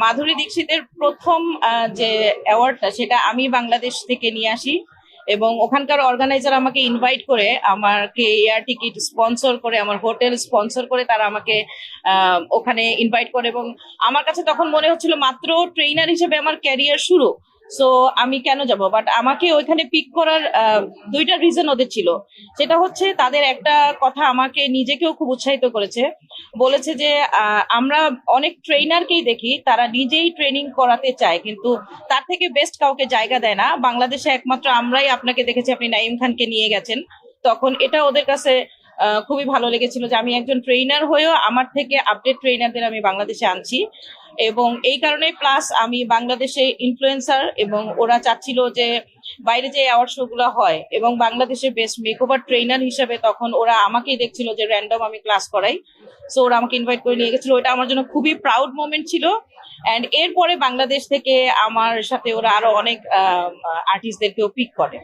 মাধুরী দীক্ষিতের প্রথম যে অ্যাওয়ার্ডটা সেটা আমি বাংলাদেশ থেকে নিয়ে আসি, এবং ওখানকার অর্গানাইজার আমাকে ইনভাইট করে, আমাকে এয়ার টিকিট স্পন্সর করে, আমার হোটেল স্পন্সর করে তারা আমাকে ওখানে ইনভাইট করে। এবং আমার কাছে তখন মনে হচ্ছিল মাত্র ট্রেনার হিসেবে আমার ক্যারিয়ার শুরু, সো আমি কেন যাব। বাট আমাকে ওইখানে পিক করার দুইটা রিজন ওদের ছিল। সেটা হচ্ছে তাদের একটা কথা আমাকে নিজেকেও খুব উৎসাহিত করেছে। বলেছে যে আমরা অনেক ট্রেনারকেই দেখি তারা নিজেই ট্রেনিং করাতে চায়, কিন্তু তার থেকে বেস্ট কাউকে জায়গা দেয় না। বাংলাদেশে একমাত্র আমরাই আপনাকে দেখেছি, আপনি নাইম খানকে নিয়ে গেছেন। তখন এটা ওদের কাছে খুবই ভালো লেগেছিল যে আমি একজন ট্রেনার হয়েও আমার থেকে আপডেট ট্রেনারদের আমি বাংলাদেশে আনছি। এবং এই কারণে প্লাস আমি বাংলাদেশে ইনফ্লুয়েন্সার, এবং ওরা চাচ্ছিল যে বাইরে যে অ্যাওয়ার্ড শো গুলো হয় এবং বাংলাদেশের বেস্ট মেকওভার ট্রেনার হিসেবে তখন ওরা আমাকেই দেখছিল যে র্যান্ডম আমি ক্লাস করাই। সো ওরা আমাকে ইনভাইট করে নিয়ে গেছিল, ওটা আমার জন্য খুবই প্রাউড মোমেন্ট ছিল। অ্যান্ড এরপরে বাংলাদেশ থেকে আমার সাথে ওরা আরো অনেক আর্টিস্টদেরকেও পিক করে।